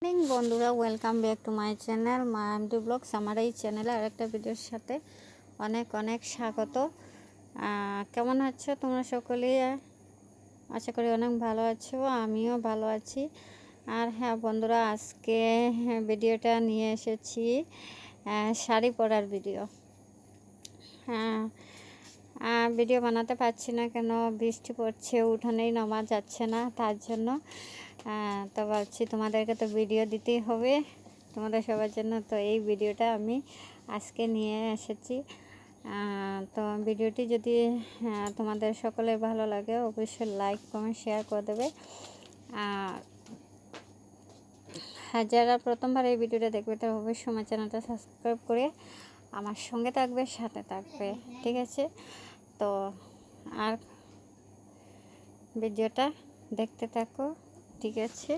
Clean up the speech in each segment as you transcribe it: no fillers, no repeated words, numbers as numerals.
বন্ধুরা, welcome back to my channel Mayamoti blogs. আমার এই চ্যানেলে আরেকটা ভিডিওর সাথে অনেক অনেক স্বাগত। কেমন আছো তোমরা সকলেই? আশা করি অনেক ভালো আছো, আমিও ভালো আছি। আর হ্যাঁ বন্ধুরা, আজকে ভিডিওটা নিয়ে এসেছি শাড়ি পরার ভিডিও। হ্যাঁ, ভিডিও বানাতে পারছি না, কেন বৃষ্টি পড়ছে, উঠানেই নামা যাচ্ছে না, তার জন্য। তো ভাবছি তোমাদেরকে তো ভিডিও দিতেই হবে তোমাদের সবার জন্য, তো এই ভিডিওটা আমি আজকে নিয়ে এসেছি। তো ভিডিওটি যদি তোমাদের সকলে ভালো লাগে, অবশ্যই লাইক কমেন্ট শেয়ার করে দেবে। আর যারা প্রথমবার এই ভিডিওটা দেখবে, তারা অবশ্যই আমার চ্যানেলটা সাবস্ক্রাইব করে আমার সঙ্গে থাকবে, সাথে থাকবে, ঠিক আছে? তো আর ভিডিওটা দেখতে থাকো, ঠিক আছে?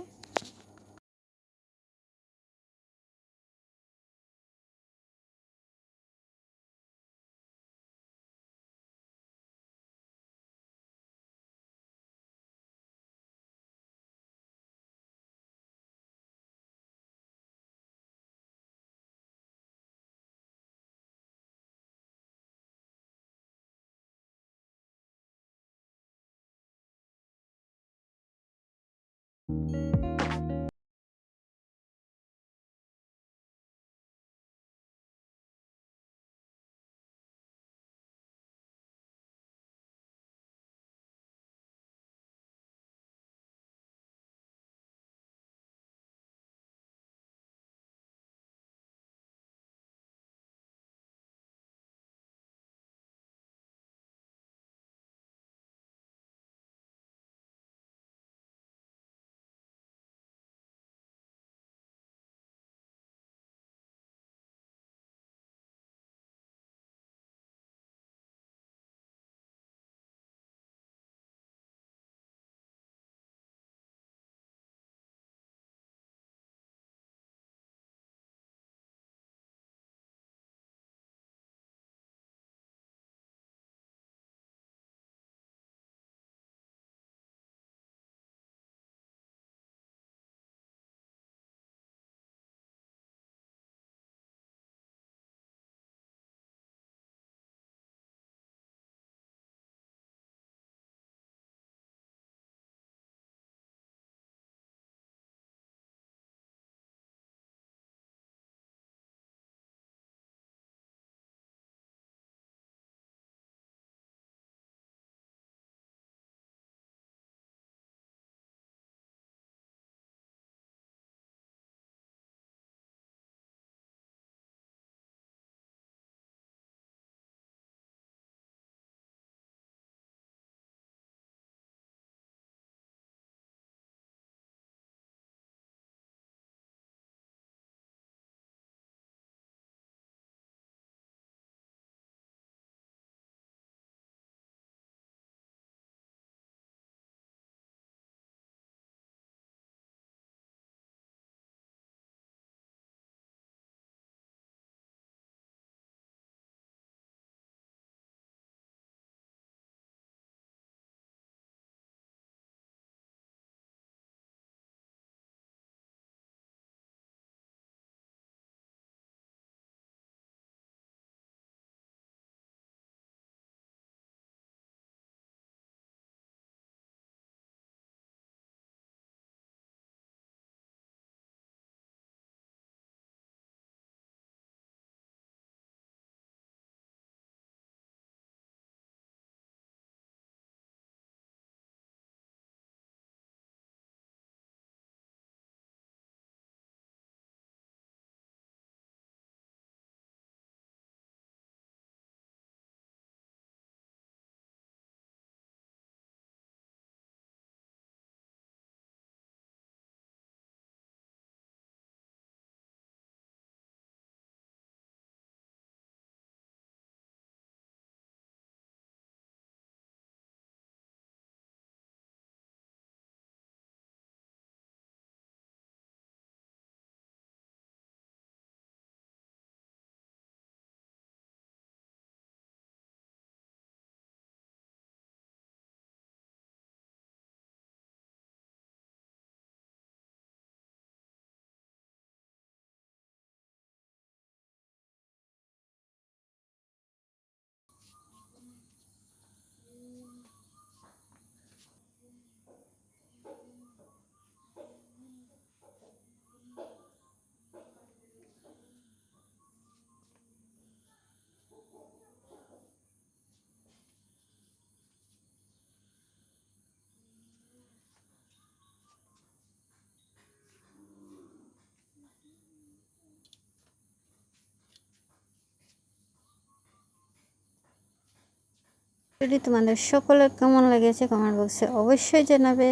যদি তোমাদের সকলের কেমন লেগেছে কমেন্ট বক্সে অবশ্যই জানাবে।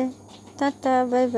Tata, bye bye.